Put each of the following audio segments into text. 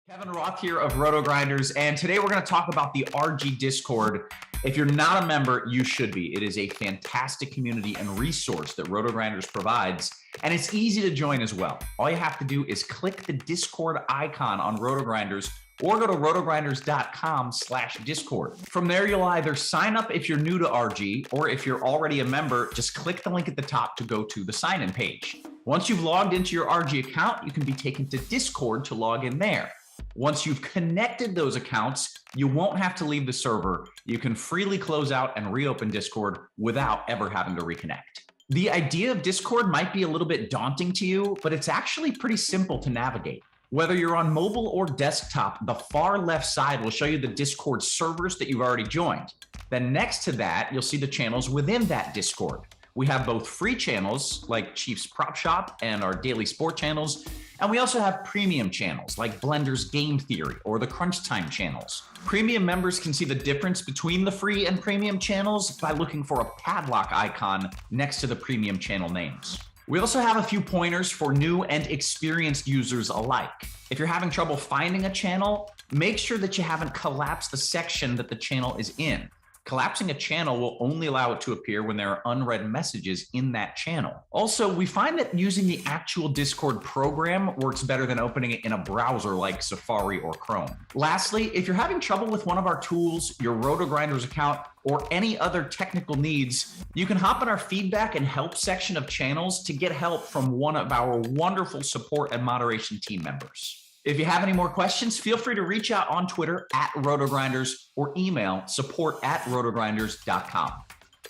Kevin Roth here of RotoGrinders, and today we're going to talk about the RG Discord. If you're not a member, you should be. It is a fantastic community and resource that RotoGrinders provides, and it's easy to join as well. All you have to do is click the Discord icon on RotoGrinders or go to rotogrinders.com/discord. From there, you'll either sign up if you're new to RG, or if you're already a member, just click the link at the top to go to the sign-in page. Once you've logged into your RG account, you can be taken to Discord to log in there. Once you've connected those accounts, you won't have to leave the server. You can freely close out and reopen Discord without ever having to reconnect. The idea of Discord might be a little bit daunting to you, but it's actually pretty simple to navigate. Whether you're on mobile or desktop, the far left side will show you the Discord servers that you've already joined. Then next to that, you'll see the channels within that Discord. We have both free channels like Chiefs Prop Shop and our daily sport channels, and we also have premium channels like Blender's Game Theory or the Crunch Time channels. Premium members can see the difference between the free and premium channels by looking for a padlock icon next to the premium channel names. We also have a few pointers for new and experienced users alike. If you're having trouble finding a channel, make sure that you haven't collapsed the section that the channel is in. Collapsing a channel will only allow it to appear when there are unread messages in that channel. Also, we find that using the actual Discord program works better than opening it in a browser like Safari or Chrome. Lastly, if you're having trouble with one of our tools, your RotoGrinders account, or any other technical needs, you can hop in our feedback and help section of channels to get help from one of our wonderful support and moderation team members. If you have any more questions, feel free to reach out on Twitter @RotoGrinders or email support@rotogrinders.com.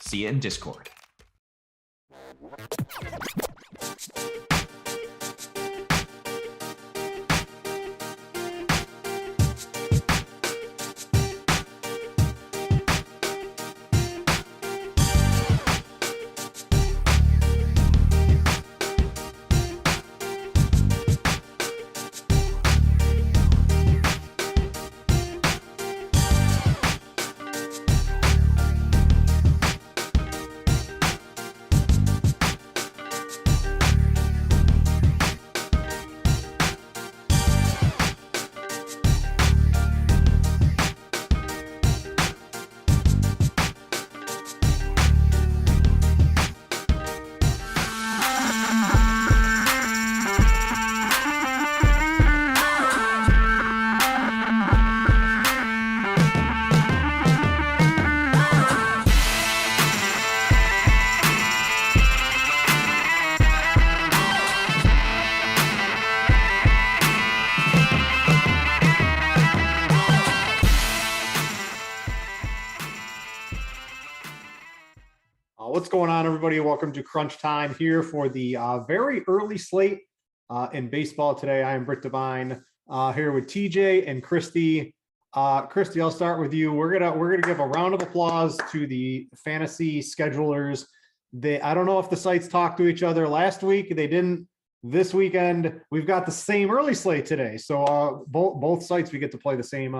See you in Discord. What's going on, everybody? Welcome to Crunch Time here for the very early slate in baseball today. I am Britt Devine here with TJ and Christy. Christy, I'll start with you. We're gonna give a round of applause to the fantasy schedulers. I don't know if the sites talked to each other last week. They didn't. This weekend we've got the same early slate today, so both sites we get to play the same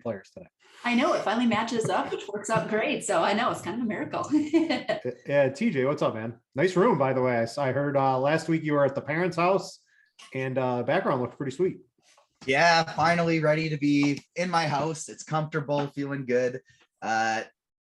players today. I know it finally matches up, which works out great. So I know it's kind of a miracle. Yeah, TJ, what's up, man? Nice room, by the way. I heard last week you were at the parents' house, and background looked pretty sweet. Yeah, finally ready to be in my house. It's comfortable, feeling good.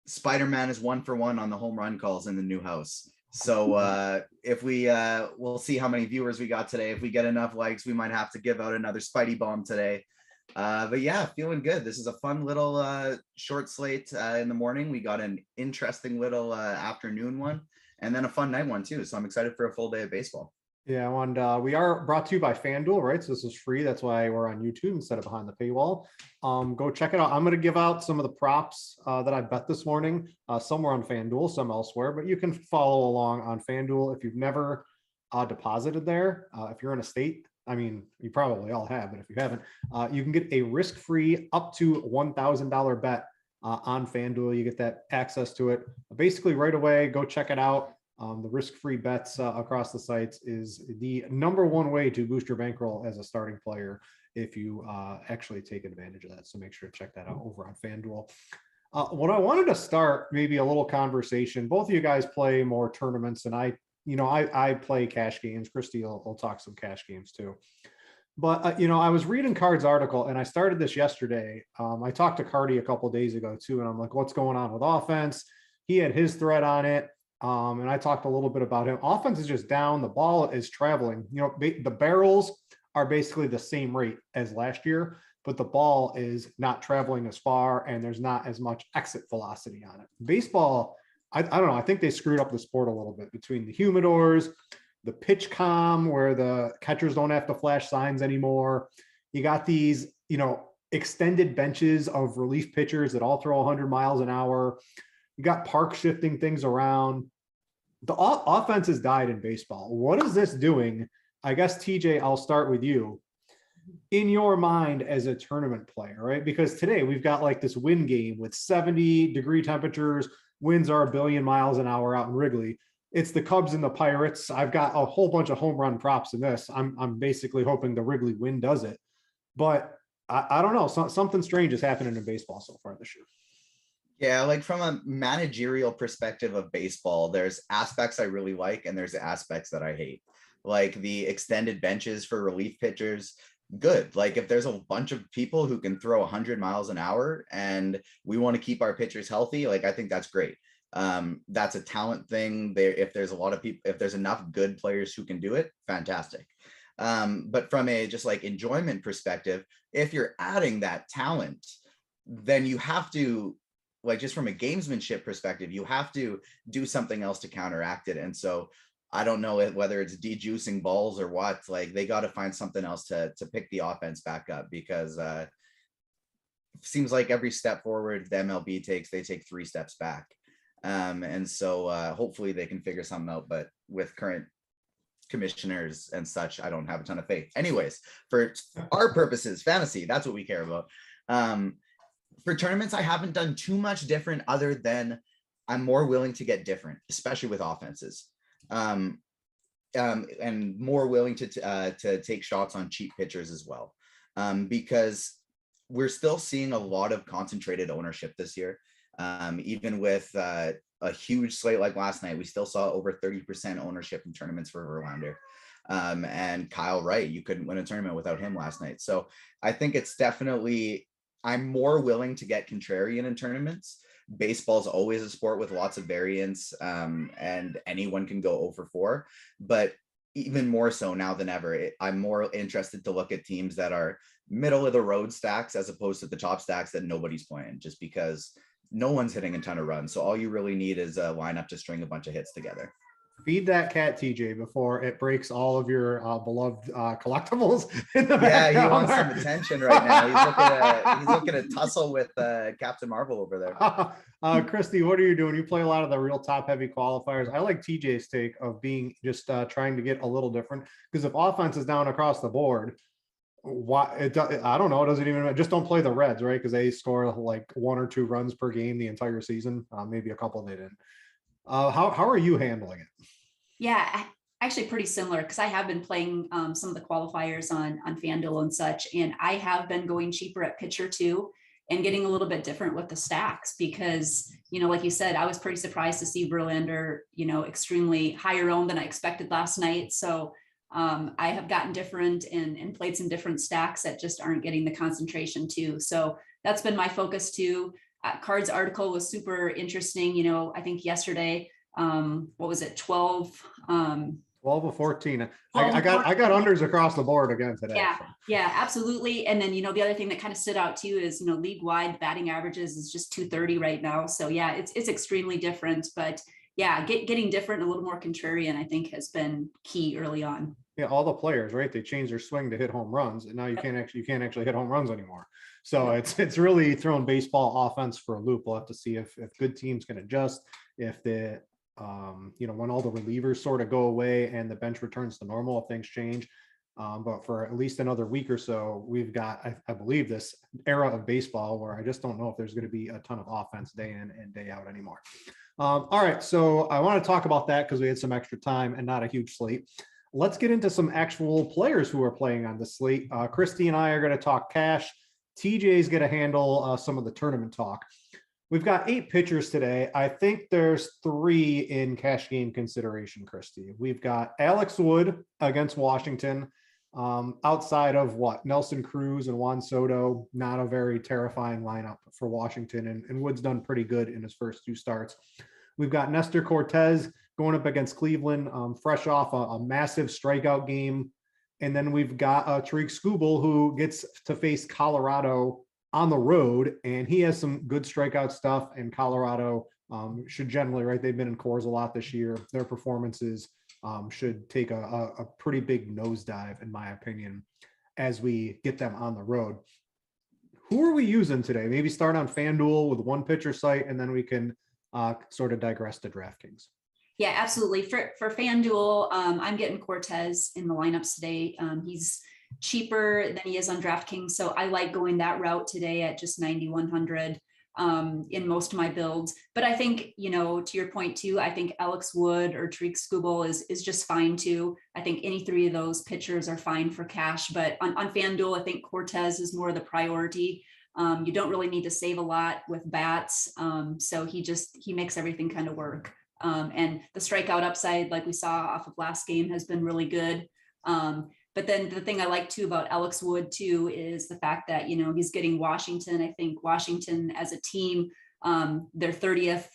Spider-Man is 1 for 1 on the home run calls in the new house. So if we'll see how many viewers we got today. If we get enough likes, we might have to give out another Spidey bomb today. But yeah, feeling good. This is a fun little short slate in the morning. We got an interesting little afternoon one, and then a fun night one too. So I'm excited for a full day of baseball. Yeah, and we are brought to you by Fanduel, right? So this is free. That's why we're on YouTube instead of behind the paywall. Go check it out. I'm going to give out some of the props that I bet this morning. Some are on Fanduel, some elsewhere, but you can follow along on Fanduel if you've never deposited there. If you're in a state, I mean, you probably all have, but if you haven't, you can get a risk-free up to $1,000 bet on Fanduel. You get that access to it basically right away. Go check it out. The risk-free bets across the sites is the #1 way to boost your bankroll as a starting player if you actually take advantage of that. So make sure to check that out over on FanDuel. What I wanted to start, maybe a little conversation. Both of you guys play more tournaments, and I play cash games. Christy will talk some cash games too. But I was reading Card's article, and I started this yesterday. I talked to Cardi a couple days ago too, and I'm like, what's going on with offense? He had his thread on it. And I talked a little bit about him. Offense is just down. The ball is traveling. The barrels are basically the same rate as last year, but the ball is not traveling as far, and there's not as much exit velocity on it. Baseball, I don't know. I think they screwed up the sport a little bit between the humidors, the pitch com, where the catchers don't have to flash signs anymore. You got these, extended benches of relief pitchers that all throw 100 miles an hour. You got park shifting things around. The offense has died in baseball. What is this doing? I guess, TJ, I'll start with you. In your mind as a tournament player, right? Because today we've got like this wind game with 70-degree temperatures. Winds are 1 billion miles an hour out in Wrigley. It's the Cubs and the Pirates. I've got a whole bunch of home run props in this. I'm basically hoping the Wrigley wind does it. But I don't know. Something strange is happening in baseball so far this year. Yeah, like from a managerial perspective of baseball, there's aspects I really like and there's aspects that I hate. Like the extended benches for relief pitchers, good. Like if there's a bunch of people who can throw 100 miles an hour and we want to keep our pitchers healthy, like I think that's great. That's a talent thing. If there's a lot of people, if there's enough good players who can do it, fantastic. But from a just like enjoyment perspective, if you're adding that talent, then you have to, like, just from a gamesmanship perspective, you have to do something else to counteract it. And so I don't know whether it's de-juicing balls or what, like they got to find something else to pick the offense back up, because seems like every step forward the MLB takes, they take 3 steps back. And so hopefully they can figure something out, but with current commissioners and such, I don't have a ton of faith. Anyways, for our purposes, fantasy, that's what we care about. For tournaments, I haven't done too much different other than I'm more willing to get different, especially with offenses. And more willing to take shots on cheap pitchers as well, because we're still seeing a lot of concentrated ownership this year. Even with a huge slate like last night, we still saw over 30% ownership in tournaments for Verlander. And Kyle Wright, you couldn't win a tournament without him last night. So I think it's definitely, I'm more willing to get contrarian in tournaments. Baseball's always a sport with lots of variance, and anyone can go 0-4, but even more so now than ever, I'm more interested to look at teams that are middle of the road stacks as opposed to the top stacks that nobody's playing, just because no one's hitting a ton of runs. So all you really need is a lineup to string a bunch of hits together. Feed that cat, TJ, before it breaks all of your beloved collectibles. Yeah, he wants some attention right now. He's looking to tussle with Captain Marvel over there. Christy, what are you doing? You play a lot of the real top-heavy qualifiers. I like TJ's take of being just trying to get a little different, because if offense is down across the board, I don't know. It doesn't even, just don't play the Reds, right? Because they score like 1 or 2 runs per game the entire season. Maybe a couple they didn't. How are you handling it? Yeah, actually pretty similar, because I have been playing some of the qualifiers on Fanduel and such, and I have been going cheaper at pitcher too, and getting a little bit different with the stacks, because, like you said, I was pretty surprised to see Verlander, extremely higher owned than I expected last night. So I have gotten different and played some different stacks that just aren't getting the concentration too. So that's been my focus too. Card's article was super interesting. I think yesterday, what was it? 12 or 14. I got unders across the board again today. Yeah, yeah, absolutely. And then, the other thing that kind of stood out too is, league wide batting averages is just 230 right now. So yeah, it's extremely different, but yeah, getting different, a little more contrarian, I think has been key early on. Yeah, all the players, right? They changed their swing to hit home runs, and now you can't actually hit home runs anymore. So it's really thrown baseball offense for a loop. We'll have to see if good teams can adjust, if the when all the relievers sort of go away and the bench returns to normal, if things change. But for at least another week or so, we've got, I believe, this era of baseball where I just don't know if there's going to be a ton of offense day in and day out anymore. All right, so I want to talk about that because we had some extra time and not a huge slate. Let's get into some actual players who are playing on the slate. Christy and I are going to talk cash. TJ's going to handle some of the tournament talk. We've got 8 pitchers today. I think there's 3 in cash game consideration, Christy. We've got Alex Wood against Washington. Outside of what Nelson Cruz and Juan Soto, not a very terrifying lineup for Washington, and Wood's done pretty good in his first 2 starts. We've got Nestor Cortez going up against Cleveland, fresh off a massive strikeout game. And then we've got Tariq Skubal, who gets to face Colorado on the road, and he has some good strikeout stuff. And Colorado should generally, right? They've been in cores a lot this year. Their performances should take a pretty big nosedive, in my opinion, as we get them on the road. Who are we using today? Maybe start on FanDuel with one pitcher site, and then we can sort of digress to DraftKings. Yeah, absolutely. For FanDuel, I'm getting Cortez in the lineups today. He's cheaper than he is on DraftKings, so I like going that route today at just 9,100 in most of my builds. But I think, to your point too, I think Alex Wood or Tariq Skubal is just fine too. I think any 3 of those pitchers are fine for cash. But on FanDuel, I think Cortez is more the priority. You don't really need to save a lot with bats, so he makes everything kind of work. And the strikeout upside, like we saw off of last game, has been really good. But then the thing I like too about Alex Wood too is the fact that, he's getting Washington. I think Washington as a team, they're 30th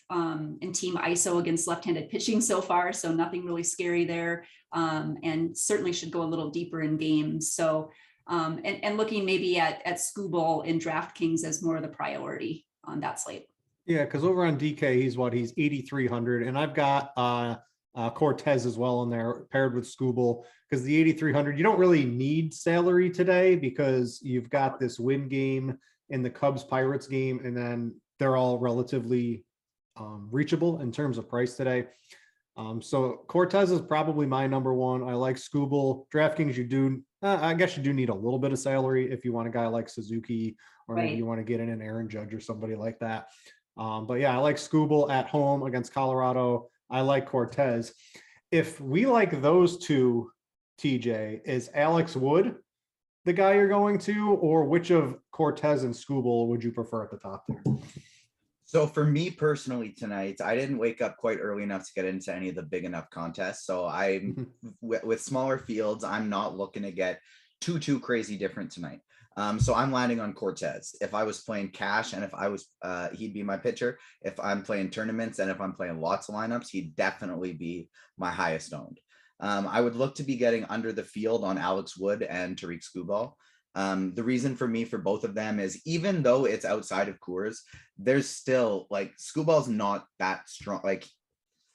in team ISO against left-handed pitching so far. So nothing really scary there, and certainly should go a little deeper in games. So, and looking maybe at Skubal in DraftKings as more of the priority on that slate. Yeah, because over on DK, he's 8,300, and I've got Cortez as well in there paired with Skubal, because the 8,300, you don't really need salary today because you've got this win game in the Cubs Pirates game, and then they're all relatively reachable in terms of price today. So Cortez is probably my number one. I like Skubal. DraftKings, I guess you do need a little bit of salary if you want a guy like Suzuki, or maybe you want to get in an Aaron Judge or somebody like that. But yeah, I like Skubal at home against Colorado. I like Cortez. If we like those 2, TJ, is Alex Wood the guy you're going to, or which of Cortez and Skubal would you prefer at the top there? So for me personally tonight, I didn't wake up quite early enough to get into any of the big enough contests. So I'm with smaller fields, I'm not looking to get too crazy different tonight. So I'm landing on Cortez. If I was playing cash and if I was, he'd be my pitcher. If I'm playing tournaments and if I'm playing lots of lineups, he'd definitely be my highest owned. I would look to be getting under the field on Alex Wood and Tariq Skubal. The reason for me for both of them is, even though it's outside of Coors, there's still, like, Skubal's not that strong. Like,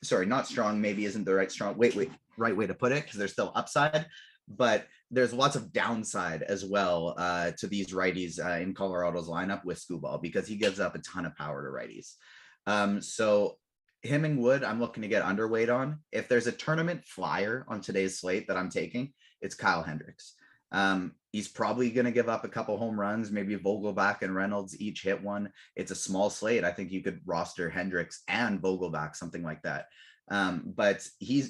sorry, not strong, maybe isn't the right way to put it, because there's still upside, but there's lots of downside as well to these righties in Colorado's lineup with Skubal, because he gives up a ton of power to righties. So him and Wood, I'm looking to get underweight on. If there's a tournament flyer on today's slate that I'm taking, it's Kyle Hendricks. He's probably going to give up a couple home runs. Maybe Vogelbach and Reynolds each hit one. It's a small slate. I think you could roster Hendricks and Vogelbach, something like that. But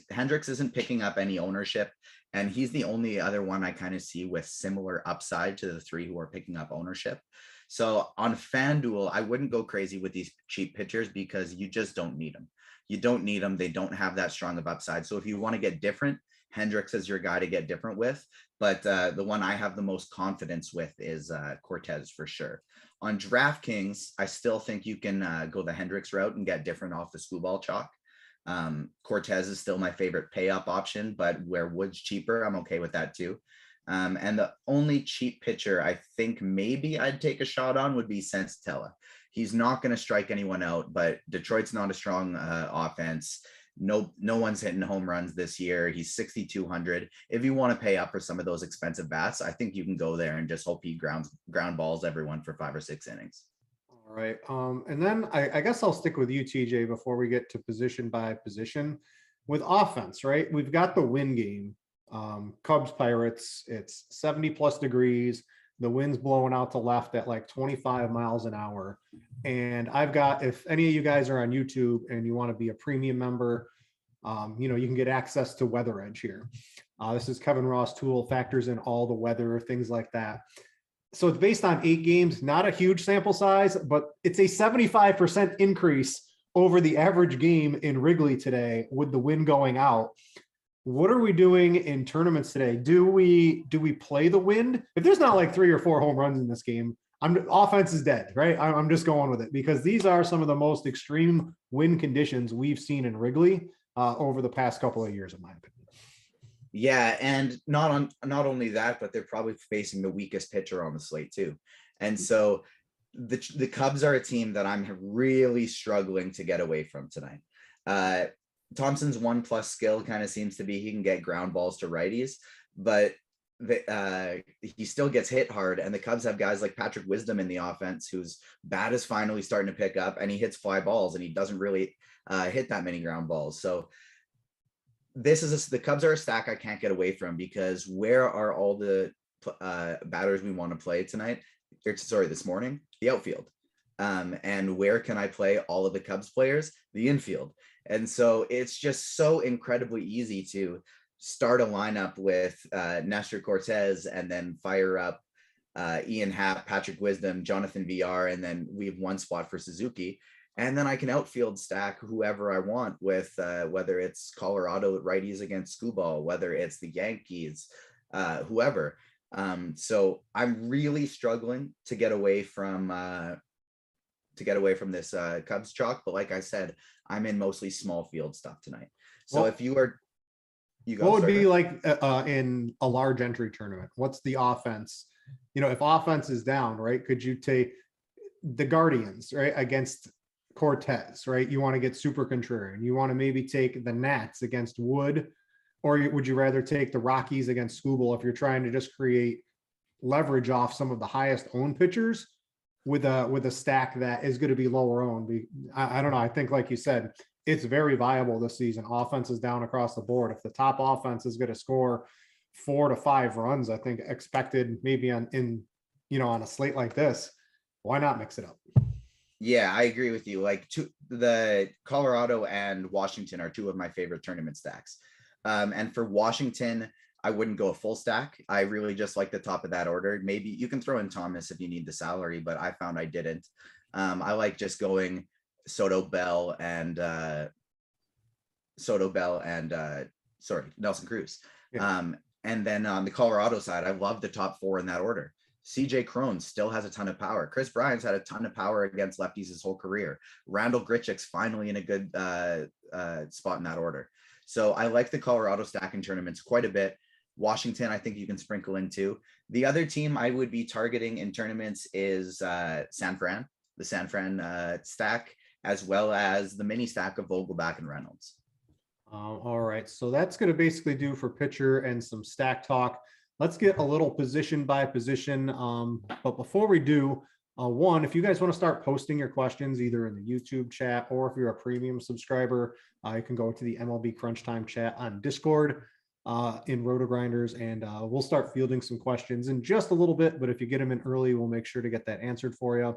Hendricks isn't picking up any ownership, and he's the only other one I kind of see with similar upside to the 3 who are picking up ownership. So on FanDuel, I wouldn't go crazy with these cheap pitchers because you just don't need them. You don't need them. They don't have that strong of upside. So if you want to get different, Hendricks is your guy to get different with. But the one I have the most confidence with is Cortez for sure. On DraftKings, I still think you can go the Hendricks route and get different off the Skubal chalk. Cortez is still my favorite pay up option, but where Wood's cheaper, I'm okay with that too. And the only cheap pitcher I think maybe I'd take a shot on would be Sensatella. He's not going to strike anyone out, but Detroit's not a strong offense. No one's hitting home runs this year. He's 6,200. If you want to pay up for some of those expensive bats, I think you can go there and just hope he ground balls everyone for 5 or 6 innings. All right. And then I guess I'll stick with you, TJ, before we get to position by position. With offense, right? We've got the win game. Cubs Pirates, it's 70 plus degrees. The wind's blowing out to left at like 25 miles an hour. And I've got, if any of you guys are on YouTube and you want to be a premium member, you can get access to Weather Edge here. This is Kevin Ross tool, factors in all the weather, things like that. So it's based on 8 games, not a huge sample size, but it's a 75% increase over the average game in Wrigley today with the wind going out. what are we doing in tournaments today? Do we play the wind? If there's not like 3 or 4 home runs in this game, offense is dead, right? I'm just going with it because these are some of the most extreme wind conditions we've seen in Wrigley over the past couple of years, in my opinion. Yeah, and not only that, but they're probably facing the weakest pitcher on the slate too. And so the Cubs are a team that I'm really struggling to get away from tonight. Thompson's 1+ skill kind of seems to be he can get ground balls to righties, but he still gets hit hard. And the Cubs have guys like Patrick Wisdom in the offense, whose bat is finally starting to pick up, and he hits fly balls, and he doesn't really hit that many ground balls. So the Cubs are a stack I can't get away from, because where are all the batters we want to play tonight? This morning, the outfield. And where can I play all of the Cubs players? The infield. And so it's just so incredibly easy to start a lineup with Nestor Cortez and then fire up Ian Happ, Patrick Wisdom, Jonathan VR, and then we have one spot for Suzuki. And then I can outfield stack whoever I want with whether it's Colorado at righties against Skubal, whether it's the Yankees, whoever. So I'm really struggling to get away from this Cubs chalk. But like I said, I'm in mostly small field stuff tonight. So well, if you are, what would be like in a large entry tournament? What's the offense? If offense is down, right? Could you take the Guardians, right, against Cortez, right? You want to get super contrarian. You want to maybe take the Nats against Wood, or would you rather take the Rockies against Skubal if you're trying to just create leverage off some of the highest owned pitchers with a stack that is going to be lower owned? I don't know. I think, like you said, it's very viable this season. Offense is down across the board. If the top offense is going to score 4 to 5 runs, I think expected maybe on a slate like this, why not mix it up? Yeah, I agree with you. Like the Colorado and Washington are 2 of my favorite tournament stacks. And for Washington, I wouldn't go a full stack. I really just like the top of that order. Maybe you can throw in Thomas if you need the salary, but I found I didn't. I like just going Soto, Bell, and Nelson Cruz. Yeah. And then on the Colorado side, I love the top 4 in that order. CJ Cron still has a ton of power. Chris Bryant's had a ton of power against lefties his whole career. Randall Grichuk's finally in a good spot in that order. So I like the Colorado stacking tournaments quite a bit. Washington, I think you can sprinkle in too. The other team I would be targeting in tournaments is San Fran, the San Fran stack, as well as the mini stack of Vogelback and Reynolds. All right, so that's going to basically do for pitcher and some stack talk. Let's get a little position by position. But before we do, one, if you guys want to start posting your questions either in the YouTube chat, or if you're a premium subscriber, you can go to the MLB Crunch Time chat on Discord in RotoGrinders, and we'll start fielding some questions in just a little bit. But if you get them in early, we'll make sure to get that answered for you.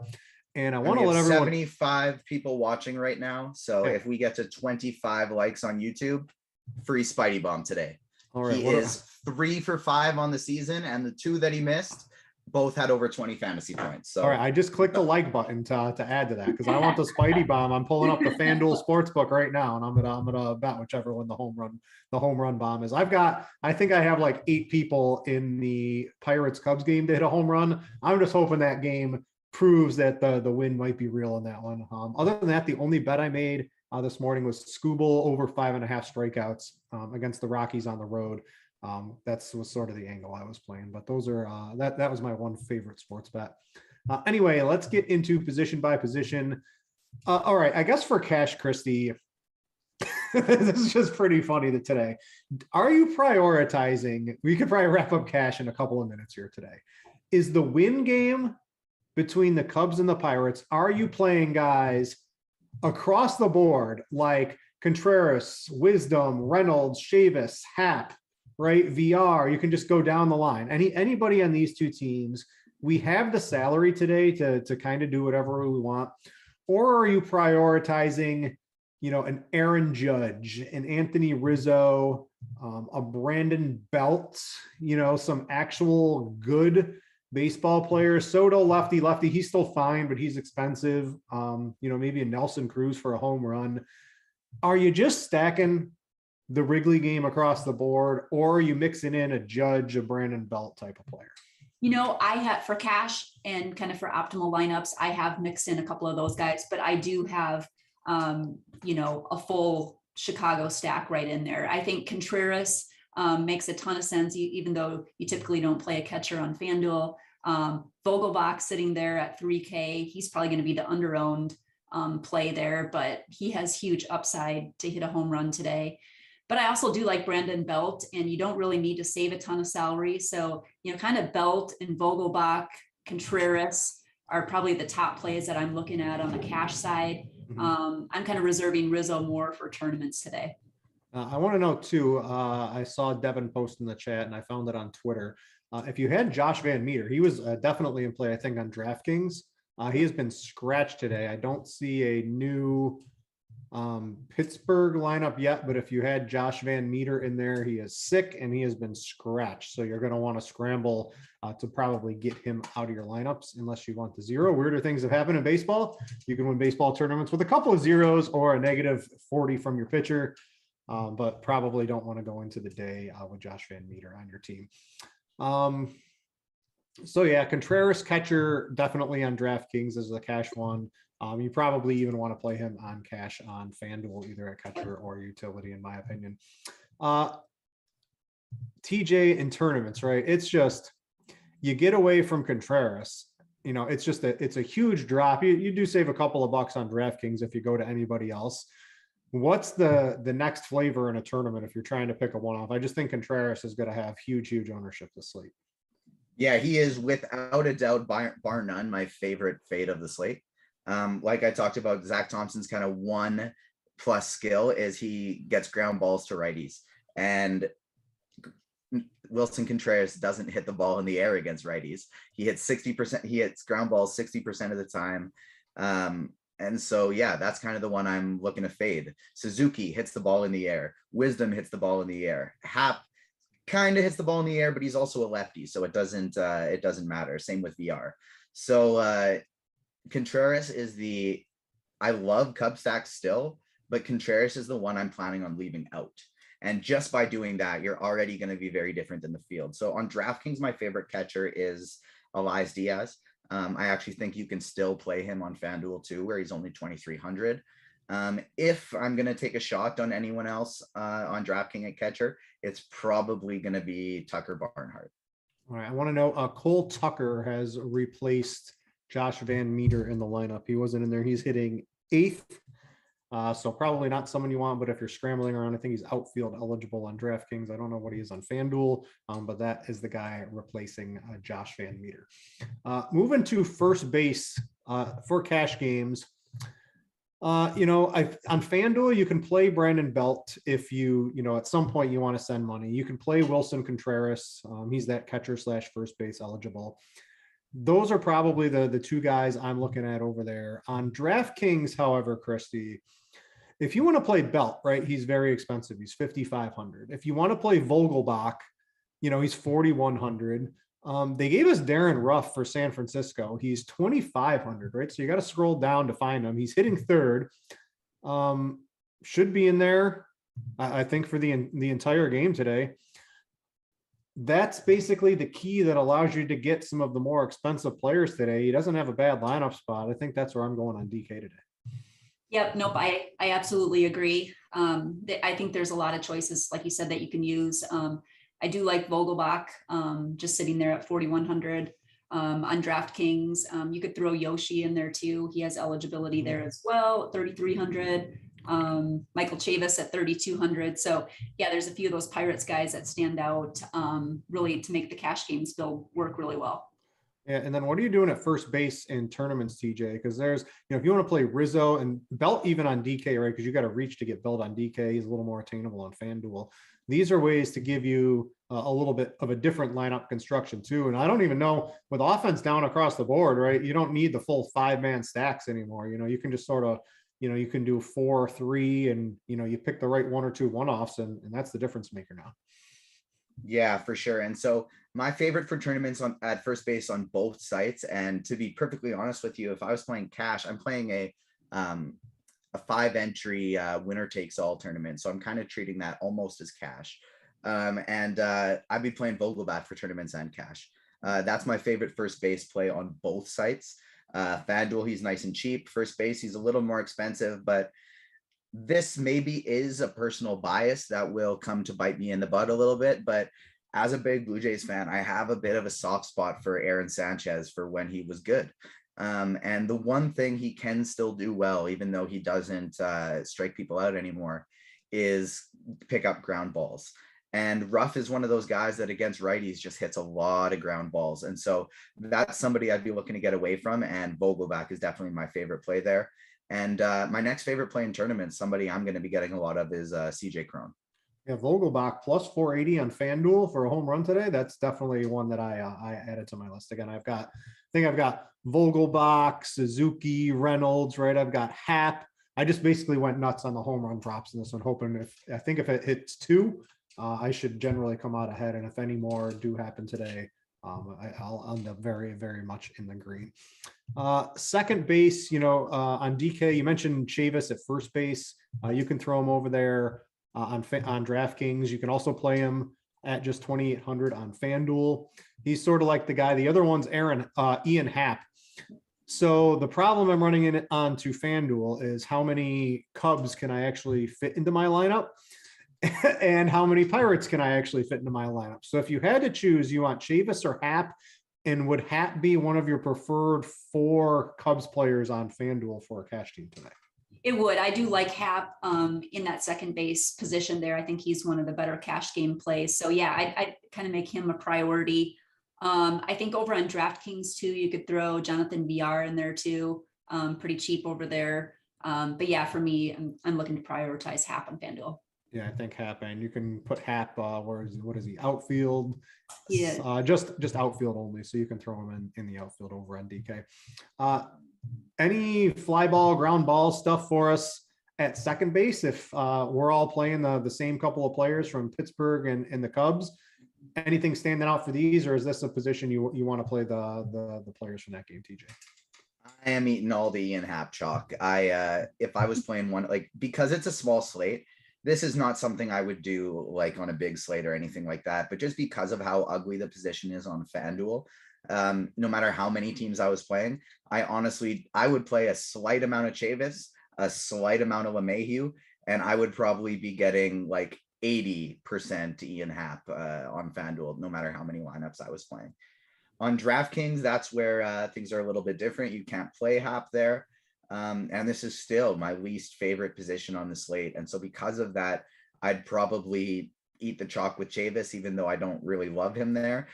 And I want to let everyone. 75 people watching right now. So if we get to 25 likes on YouTube, free Spidey Bomb today. All right, he is 3 for 5 on the season, and the 2 that he missed both had over 20 fantasy points. So all right, I just clicked the like button to add to that because I want the Spidey Bomb. I'm pulling up the FanDuel Sportsbook right now, and I'm gonna bet whichever one the home run bomb is. I think I have like 8 people in the Pirates Cubs game that hit a home run. I'm just hoping that game proves that the win might be real in that one. Other than that, the only bet I made this morning was Skubal over 5.5 strikeouts against the Rockies on the road. That was sort of the angle I was playing, but those are that was my one favorite sports bet. Anyway, let's get into position by position. All right, I guess for Cash Christie, this is just pretty funny today. Are you prioritizing? We could probably wrap up Cash in a couple of minutes here today. Is the win game between the Cubs and the Pirates? Are you playing guys across the board like Contreras, Wisdom, Reynolds, Chavis, Happ, right? VR, you can just go down the line. Anybody on these 2 teams, we have the salary today to kind of do whatever we want. Or are you prioritizing, an Aaron Judge, an Anthony Rizzo, a Brandon Belt, some actual good baseball players? Soto, lefty, he's still fine, but he's expensive. Maybe a Nelson Cruz for a home run. Are you just stacking the Wrigley game across the board, or are you mixing in a Judge, a Brandon Belt type of player? I have for cash and kind of for optimal lineups, I have mixed in a couple of those guys, but I do have, a full Chicago stack right in there. I think Contreras makes a ton of sense, even though you typically don't play a catcher on FanDuel. Vogelbach sitting there at 3K, he's probably going to be the under-owned play there, but he has huge upside to hit a home run today. But I also do like Brandon Belt, and you don't really need to save a ton of salary. So, kind of Belt and Vogelbach, Contreras are probably the top plays that I'm looking at on the cash side. I'm kind of reserving Rizzo more for tournaments today. I want to know too, I saw Devin post in the chat and I found it on Twitter. If you had Josh Van Meter, he was definitely in play, I think, on DraftKings. He has been scratched today. I don't see a new Pittsburgh lineup yet, but if you had Josh Van Meter in there, he is sick and he has been scratched. So you're going to want to scramble to probably get him out of your lineups unless you want the zero. Weirder things have happened in baseball. You can win baseball tournaments with a couple of zeros or a -40 from your pitcher, but probably don't want to go into the day with Josh Van Meter on your team. So yeah, Contreras catcher definitely on DraftKings as the cash one. You probably even want to play him on cash on FanDuel, either at catcher or utility, in my opinion. TJ in tournaments, right? It's just, you get away from Contreras. It's a huge drop. You do save a couple of bucks on DraftKings if you go to anybody else. What's the next flavor in a tournament if you're trying to pick a one-off? I just think Contreras is going to have huge ownership this slate. Yeah, he is without a doubt, bar none, my favorite fade of the slate. Like I talked about, Zach Thompson's kind of one plus skill is he gets ground balls to righties, and Wilson Contreras doesn't hit the ball in the air against righties. He hits 60%. He hits ground balls 60% of the time. And so, yeah, that's kind of the one I'm looking to fade. Suzuki hits the ball in the air. Wisdom hits the ball in the air. Hap kind of hits the ball in the air, but he's also a lefty, so it doesn't matter. Same with VR. So Contreras is I love Cub stacks still, but Contreras is the one I'm planning on leaving out. And just by doing that, you're already going to be very different in the field. So on DraftKings, my favorite catcher is Mlb Dfs. I actually think you can still play him on FanDuel too, where he's only 2,300. If I'm going to take a shot on anyone else on DraftKings at catcher, it's probably going to be Tucker Barnhart. All right. I want to know, Cole Tucker has replaced Josh Van Meter in the lineup. He wasn't in there. He's hitting 8th. So probably not someone you want, but if you're scrambling around, I think he's outfield eligible on DraftKings. I don't know what he is on FanDuel, but that is the guy replacing Josh Van Meter. Moving to first base for cash games. On FanDuel, you can play Brandon Belt if you at some point you want to send money. You can play Wilson Contreras. He's that catcher / first base eligible. Those are probably the two guys I'm looking at over there. On DraftKings, however, Christy, if you want to play Belt, right, he's very expensive. He's 5,500. If you want to play Vogelbach, he's 4,100. They gave us Darren Ruff for San Francisco. He's 2,500, right? So you got to scroll down to find him. He's hitting 3rd. Should be in there, I think, for the entire game today. That's basically the key that allows you to get some of the more expensive players today. He doesn't have a bad lineup spot. I think that's where I'm going on DK today. Yep. Nope. I absolutely agree. I think there's a lot of choices, like you said, that you can use. I do like Vogelbach, just sitting there at 4,100 on DraftKings. You could throw Yoshi in there too. He has eligibility there as well at 3,300. Michael Chavis at 3,200. So yeah, there's a few of those Pirates guys that stand out really to make the cash games bill work really well. Yeah, and then what are you doing at first base in tournaments, TJ? Because there's, if you want to play Rizzo and Belt even on DK, right? Because you got to reach to get Belt on DK. He's a little more attainable on FanDuel. These are ways to give you a little bit of a different lineup construction too. And I don't even know, with offense down across the board, right? You don't need the full 5-man stacks anymore. You can just sort of, you can do 4-3 and, you pick the right 1 or 2 one-offs and that's the difference maker now. Yeah, for sure. And so my favorite for tournaments at first base on both sites. And to be perfectly honest with you, if I was playing cash, I'm playing a a 5-entry winner takes all tournament. So I'm kind of treating that almost as cash. I'd be playing Vogelbach for tournaments and cash. That's my favorite first base play on both sites. Fanduel, he's nice and cheap. First base, he's a little more expensive, but this maybe is a personal bias that will come to bite me in the butt a little bit. But as a big Blue Jays fan, I have a bit of a soft spot for Aaron Sanchez for when he was good. And the one thing he can still do well, even though he doesn't strike people out anymore, is pick up ground balls. And Ruff is one of those guys that against righties just hits a lot of ground balls. And so that's somebody I'd be looking to get away from. And Vogelbach is definitely my favorite play there. And my next favorite play in tournaments, somebody I'm going to be getting a lot of is CJ Cron. Yeah, Vogelbach plus 480 on FanDuel for a home run today. That's definitely one that I added to my list. Again, I've got Vogelbach, Suzuki, Reynolds, right? I've got Happ. I just basically went nuts on the home run drops in this one, hoping if it hits 2, I should generally come out ahead. And if any more do happen today, I'll end up very, very much in the green. Second base, on DK, you mentioned Chavis at first base. You can throw him over there on DraftKings. You can also play him at just 2,800 on FanDuel. He's sort of like the guy. The other one's Ian Happ. So the problem I'm running in onto FanDuel is how many Cubs can I actually fit into my lineup? And how many Pirates can I actually fit into my lineup? So if you had to choose, you want Chavis or Happ, and would Happ be one of your preferred 4 Cubs players on FanDuel for a cash team tonight? It would. I do like Happ in that second base position there. I think he's one of the better cash game plays. So yeah, I'd kind of make him a priority. I think over on DraftKings too, you could throw Jonathan VR in there too. Pretty cheap over there. But yeah, for me, I'm looking to prioritize Happ on FanDuel. Yeah, I think Happ, and you can put Happ, what is he, outfield? Yeah. Just outfield only, so you can throw him in the outfield over on DK. Any fly ball, ground ball stuff for us at second base if we're all playing the same couple of players from Pittsburgh and the Cubs? Anything standing out for these, or is this a position you want to play the players from that game, TJ? I am eating all the Ian Happ chalk. If I was playing one, because it's a small slate, this is not something I would do like on a big slate or anything like that. But just because of how ugly the position is on FanDuel, no matter how many teams I was playing, I would play a slight amount of Chavis, a slight amount of LeMahieu, and I would probably be getting like 80% Ian Happ on FanDuel, no matter how many lineups I was playing. On DraftKings, that's where things are a little bit different. You can't play Happ there. And this is still my least favorite position on the slate. And so because of that, I'd probably eat the chalk with Chavis, even though I don't really love him there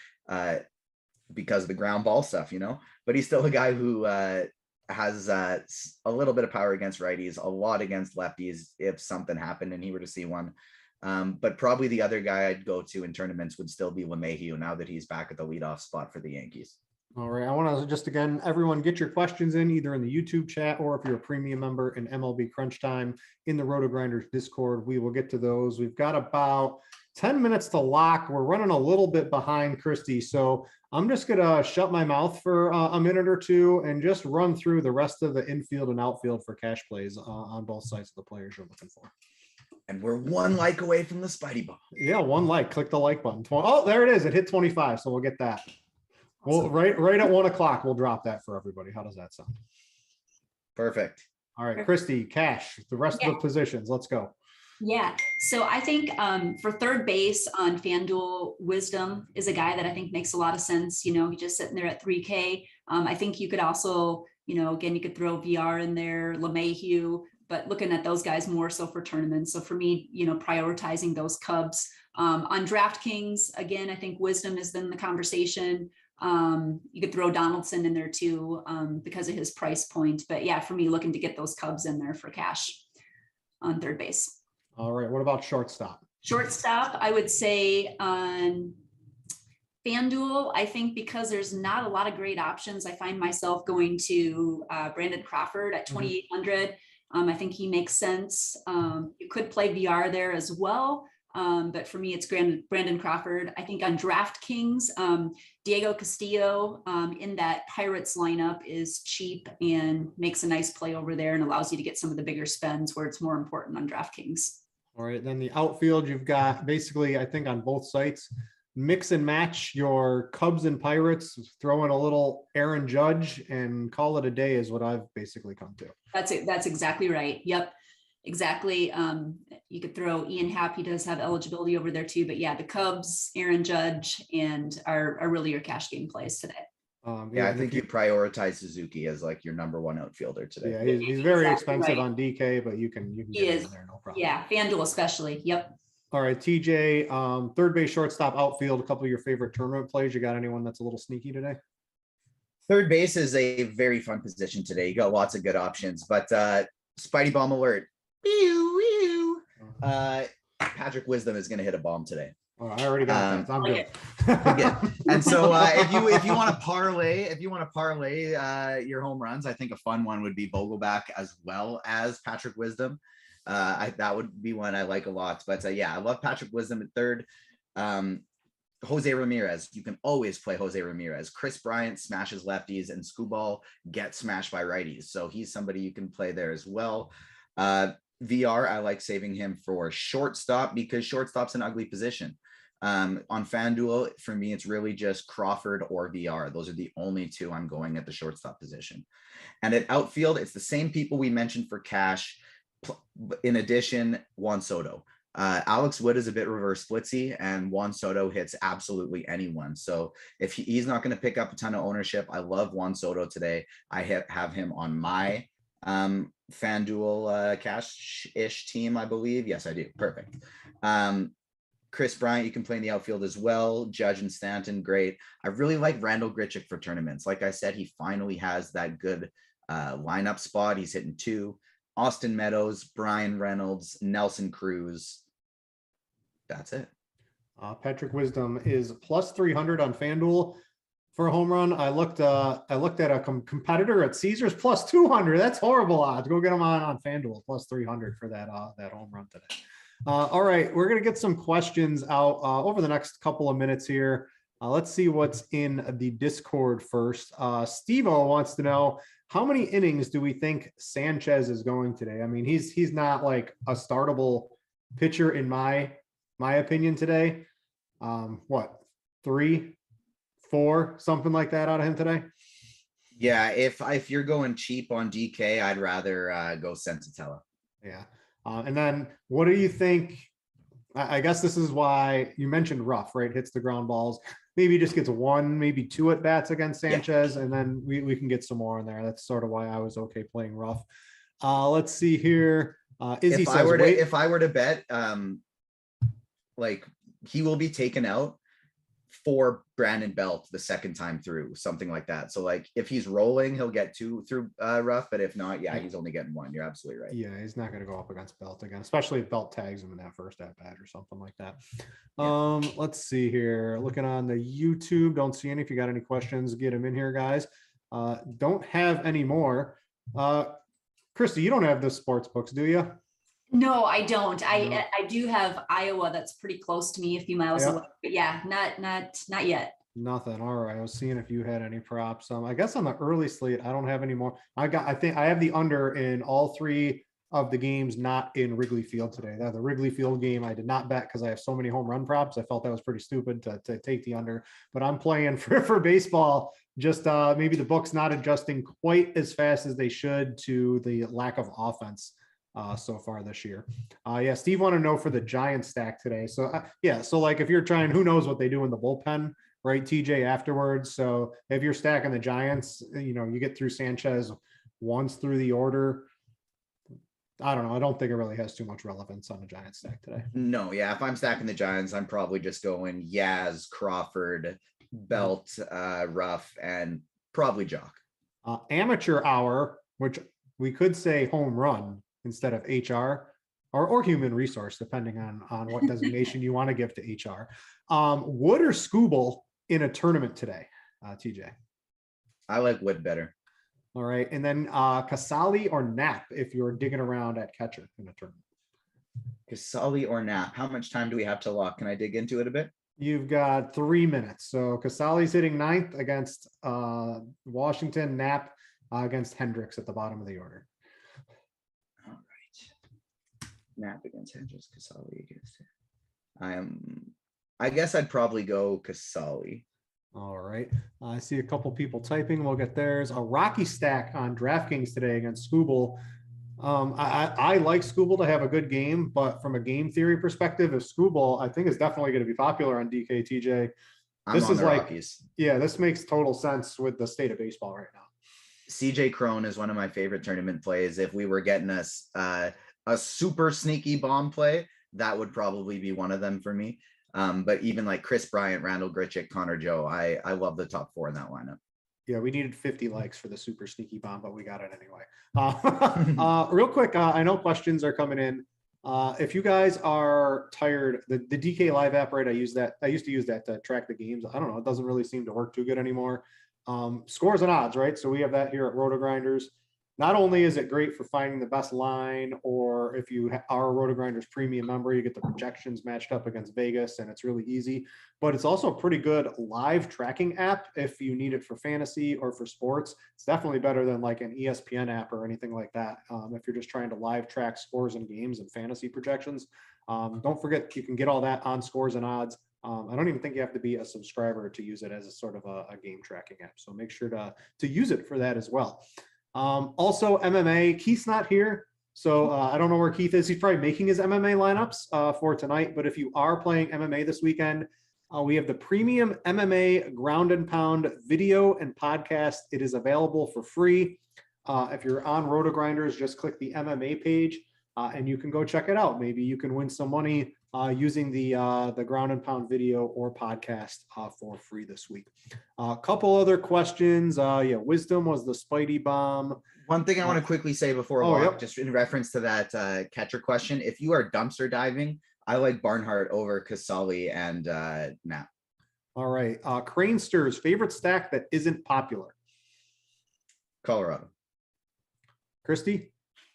because of the ground ball stuff, but he's still a guy who has a little bit of power against righties, a lot against lefties if something happened and he were to see one. But probably the other guy I'd go to in tournaments would still be LeMahieu now that he's back at the leadoff spot for the Yankees. All right. I want to just, again, everyone get your questions in either in the YouTube chat or if you're a premium member in MLB Crunch Time in the RotoGrinders Discord. We will get to those. We've got about 10 minutes to lock. We're running a little bit behind, Christy. So I'm just going to shut my mouth for a minute or two and just run through the rest of the infield and outfield for cash plays on both sides of the players you're looking for. And we're 1 like away from the Spidey ball. Yeah, 1 like. Click the like button. Oh, there it is. It hit 25. So we'll get that. Well, right at 1 o'clock, we'll drop that for everybody. How does that sound? Perfect. All right, Christy, cash, the rest of the positions. Let's go. Yeah. So I think for third base on FanDuel, Wisdom is a guy that I think makes a lot of sense. He's just sitting there at 3K. I think you could also, again, you could throw VR in there, LeMahieu, but looking at those guys more so for tournaments. So for me, prioritizing those Cubs. On DraftKings, again, I think Wisdom is in the conversation. You could throw Donaldson in there too because of his price point. But yeah, for me, looking to get those Cubs in there for cash on third base. All right. What about shortstop? Shortstop, I would say on FanDuel, I think because there's not a lot of great options, I find myself going to Brandon Crawford at 2,800. I think he makes sense. You could play VR there as well. But for me, it's Brandon Crawford. I think on DraftKings, Diego Castillo in that Pirates lineup is cheap and makes a nice play over there and allows you to get some of the bigger spends where it's more important on DraftKings. All right, then the outfield, you've got basically, I think on both sites, mix and match your Cubs and Pirates, throw in a little Aaron Judge and call it a day is what I've basically come to. That's it. That's exactly right. Yep, exactly. You could throw Ian Happ. He does have eligibility over there too, but yeah, the Cubs, Aaron Judge, and are really your cash game plays today. Yeah, I think you prioritize Suzuki as like your number one outfielder today. Yeah, he's very Exactly expensive right. on DK, but you can He get him is. in there, no problem. Yeah, FanDuel especially. Yep. All right, TJ, third base, shortstop, outfield, a couple of your favorite tournament plays. You got anyone that's a little sneaky today? Third base is a very fun position today. You got lots of good options, but Spidey bomb alert. Patrick Wisdom is going to hit a bomb today. Oh, I already got that. I'm good. Good. And so if you want to parlay, your home runs, I think a fun one would be Vogelback as well as Patrick Wisdom. That would be one I like a lot. But yeah, I love Patrick Wisdom at third. Jose Ramirez, you can always play Jose Ramirez. Chris Bryant smashes lefties and Skubal gets smashed by righties. So he's somebody you can play there as well. VR, I like saving him for shortstop because shortstop's an ugly position. On FanDuel, for me, it's really just Crawford or VR. Those are the only two I'm going at the shortstop position. And at outfield, it's the same people we mentioned for cash. In addition, Juan Soto. Alex Wood is a bit reverse splitsy, and Juan Soto hits absolutely anyone. So if he's not going to pick up a ton of ownership, I love Juan Soto today. I have him on my FanDuel cash-ish team, I believe. Yes, I do. Perfect. Chris Bryant, you can play in the outfield as well. Judge and Stanton, great. I really like Randall Grichuk for tournaments. Like I said, he finally has that good lineup spot. He's hitting 2. Austin Meadows, Brian Reynolds, Nelson Cruz. That's it. Patrick Wisdom is plus 300 on FanDuel for a home run. I looked at a competitor at Caesars plus 200. That's horrible odds. Go get him on FanDuel plus 300 for that home run today. All right, we're gonna get some questions out over the next couple of minutes here. Let's see what's in the Discord first. Steve-O wants to know, how many innings do we think Sanchez is going today? I mean, he's not like a startable pitcher in my opinion today. What, 3, 4, something like that out of him today? Yeah, if you're going cheap on DK, I'd rather go Sensatella. Yeah. And then what do you think? I guess this is why you mentioned rough, right? Hits the ground balls. Maybe just gets 1, maybe 2 at bats against Sanchez, and then we can get some more in there. That's sort of why I was okay playing rough. Let's see here. If I were to bet, like he will be taken out for Brandon Belt the second time through, something like that. So like if he's rolling, he'll get 2 through rough, but if not, yeah, he's only getting 1. You're absolutely right. Yeah, he's not going to go up against Belt again, especially if Belt tags him in that first at bat or something like that. Let's see here. Looking on the YouTube, don't see any. If you got any questions, get them in here, guys. Don't have any more. Christy, you don't have the sports books, do you? No, I don't. I do have Iowa that's pretty close to me, a few miles away. But yeah, not yet. Nothing. All right. I was seeing if you had any props. I guess on the early slate, I don't have any more. I think I have the under in all 3 of the games, not in Wrigley Field today. The Wrigley Field game I did not bet because I have so many home run props. I felt that was pretty stupid to take the under, but I'm playing for baseball. Just maybe the book's not adjusting quite as fast as they should to the lack of offense so far this year. Yeah, Steve wanted to know for the Giants stack today. So yeah, so like if you're trying, who knows what they do in the bullpen, right, TJ, afterwards. So if you're stacking the Giants, you get through Sanchez once through the order. I don't know. I don't think it really has too much relevance on the Giants stack today. No, yeah. If I'm stacking the Giants, I'm probably just going Yaz, Crawford, Belt, Ruff, and probably Jock. Amateur hour, which we could say home run instead of HR or human resource, depending on what designation you want to give to HR. Wood or Skubal in a tournament today, TJ? I like Wood better. All right. And then Casali or Knapp if you're digging around at catcher in a tournament. Casali or Knapp? How much time do we have to lock? Can I dig into it a bit? You've got 3 minutes. So Casali's hitting ninth against Washington, Knapp against Hendricks at the bottom of the order. All right. Knapp against Sanchez, Casali against I guess I'd probably go Casali. All right. I see a couple people typing. We'll get theirs. A rocky stack on DraftKings today against Scooble. I like Scooble to have a good game, but from a game theory perspective, if Scooble, I think is definitely going to be popular on DKTJ. This is like, yeah, this makes total sense with the state of baseball right now. CJ Crone is one of my favorite tournament plays. If we were getting us a super sneaky bomb play, that would probably be one of them for me. But even like Chris Bryant, Randall Grichuk, Connor Joe, I love the top 4 in that lineup. Yeah, we needed 50 likes for the super sneaky bomb, but we got it anyway. Real quick, I know questions are coming in. If you guys are tired, the DK Live app, right? I used to use that to track the games. I don't know, it doesn't really seem to work too good anymore. Scores and odds, right? So we have that here at RotoGrinders. Not only is it great for finding the best line, or if you are a RotoGrinders premium member, you get the projections matched up against Vegas, and it's really easy. But it's also a pretty good live tracking app if you need it for fantasy or for sports. It's definitely better than like an ESPN app or anything like that. If you're just trying to live track scores and games and fantasy projections, don't forget you can get all that on Scores and Odds. I don't even think you have to be a subscriber to use it as a sort of a game tracking app. So make sure to use it for that as well. Also MMA, Keith's not here. So I don't know where Keith is. He's probably making his MMA lineups for tonight. But if you are playing MMA this weekend, we have the premium MMA ground and pound video and podcast. It is available for free. If you're on RotoGrinders, just click the MMA page and you can go check it out. Maybe you can win some money using the ground and pound video or podcast for free this week. A couple other questions. Yeah, Wisdom was the Spidey bomb. One thing I want to quickly say before just in reference to that catcher question, if you are dumpster diving, I like Barnhart over Casali and Knapp. All right. Cranster's favorite stack that isn't popular. Colorado. Christy?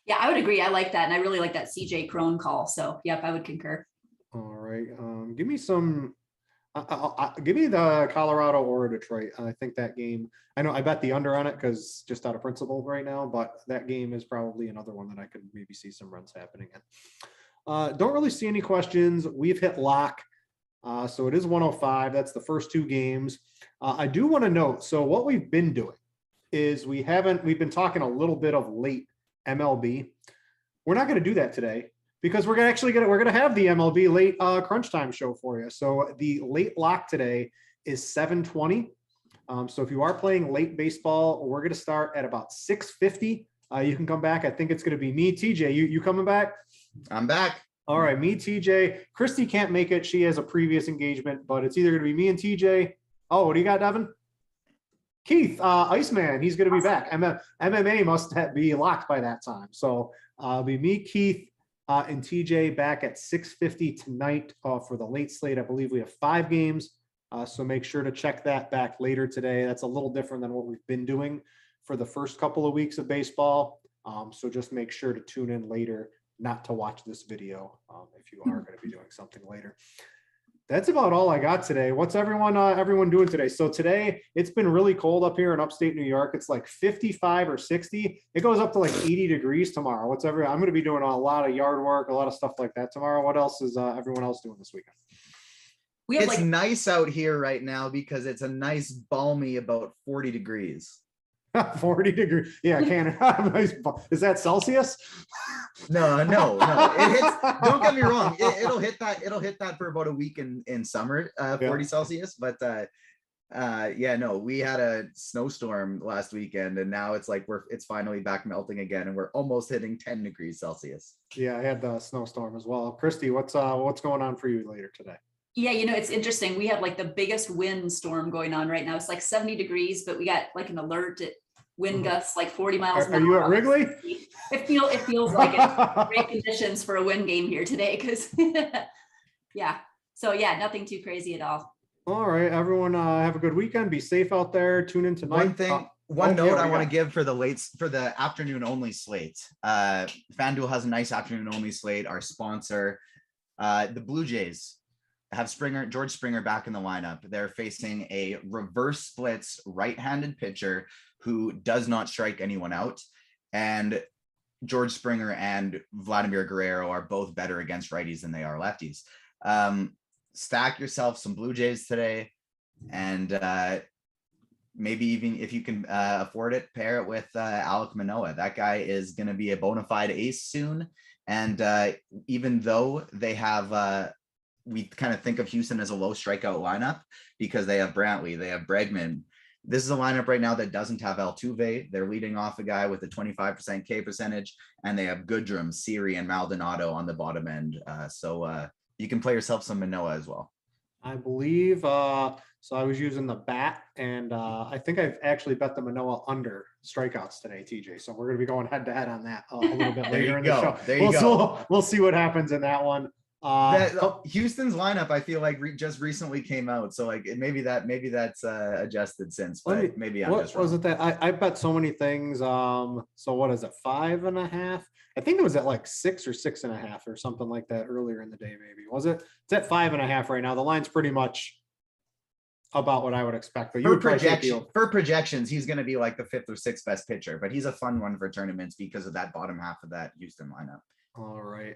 Yeah, I would agree. I like that. And I really like that CJ Crone call. So yep, I would concur. All right. Give me some, give me the Colorado or Detroit. I think that game, I know I bet the under on it because just out of principle right now, but that game is probably another one that I could maybe see some runs happening in. Don't really see any questions. We've hit lock. So it is 105. That's the first 2 games. I do want to note, so what we've been doing is we've been talking a little bit of late MLB. We're not going to do that today because we're going to have the MLB late crunch time show for you. So the late lock today is 7:20. So if you are playing late baseball, we're going to start at about 6:50. You can come back. I think it's going to be me, TJ. You coming back? I'm back. All right, me, TJ. Christy can't make it. She has a previous engagement, but it's either going to be me and TJ. Oh, what do you got, Devin? Keith, Iceman, he's going to be back. MMA must be locked by that time. So it'll be me, Keith, and TJ back at 6:50 tonight for the late slate. I believe we have 5 games. So make sure to check that back later today. That's a little different than what we've been doing for the first couple of weeks of baseball. So just make sure to tune in later, not to watch this video if you are going to be doing something later. That's about all I got today. What's everyone doing today? So today it's been really cold up here in upstate New York. It's like 55 or 60. It goes up to like 80 degrees tomorrow. I'm going to be doing a lot of yard work, a lot of stuff like that tomorrow. What else is everyone else doing this weekend? It's nice out here right now because it's a nice balmy about 40 degrees. 40 degrees. Yeah, Canada. Is that Celsius? No. It hits, don't get me wrong. It'll hit that for about a week in summer, 40 Celsius. But we had a snowstorm last weekend and now it's like it's finally back melting again and we're almost hitting 10 degrees Celsius. Yeah, I had the snowstorm as well. Christy, what's going on for you later today? Yeah, it's interesting. We have like the biggest wind storm going on right now. It's like 70 degrees, but we got like an alert at wind gusts like 40 miles per hour. Are you at Wrigley? It feels like it's great conditions for a wind game here today because yeah. So yeah, nothing too crazy at all. All right, everyone have a good weekend. Be safe out there. Tune in tonight. One Oh, note yeah, I we want to got- give for the afternoon only slate. FanDuel has a nice afternoon only slate. Our sponsor, the Blue Jays, have George Springer back in the lineup. They're facing a reverse splits right-handed pitcher who does not strike anyone out. And George Springer and Vladimir Guerrero are both better against righties than they are lefties. Stack yourself some Blue Jays today, and maybe even if you can afford it, pair it with Alek Manoah. That guy is going to be a bona fide ace soon. And even though they have, we kind of think of Houston as a low strikeout lineup because they have Brantley, they have Bregman. This is a lineup right now that doesn't have Altuve. They're leading off a guy with a 25% K percentage, and they have Goodrum, Siri, and Maldonado on the bottom end. So you can play yourself some Manoah as well. I believe, so I was using the bat, and I think I've actually bet the Manoah under strikeouts today, TJ. So we're going to be going head to head on that a little bit later in the show. There you go. We'll see what happens in that one. Houston's lineup, I feel like just recently came out, so like maybe that's adjusted since, but maybe I'm just wrong. Was it that I bet so many things? So what is it, 5.5? I think it was at like 6 or 6.5 or something like that earlier in the day. Maybe was it? It's at 5.5 right now. The line's pretty much about what I would expect. But for projections, he's going to be like the 5th or 6th best pitcher, but he's a fun one for tournaments because of that bottom half of that Houston lineup. All right.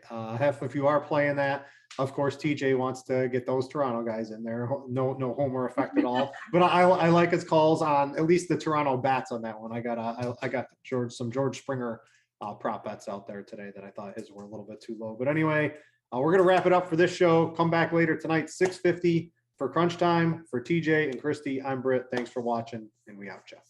If you are playing that, of course, TJ wants to get those Toronto guys in there. No homer effect at all. But I like his calls on at least the Toronto bats on that one. I got some George Springer prop bets out there today that I thought his were a little bit too low. But anyway, we're going to wrap it up for this show. Come back later tonight, 6:50 for Crunch Time. For TJ and Christy, I'm Britt. Thanks for watching, and we out, Jeff.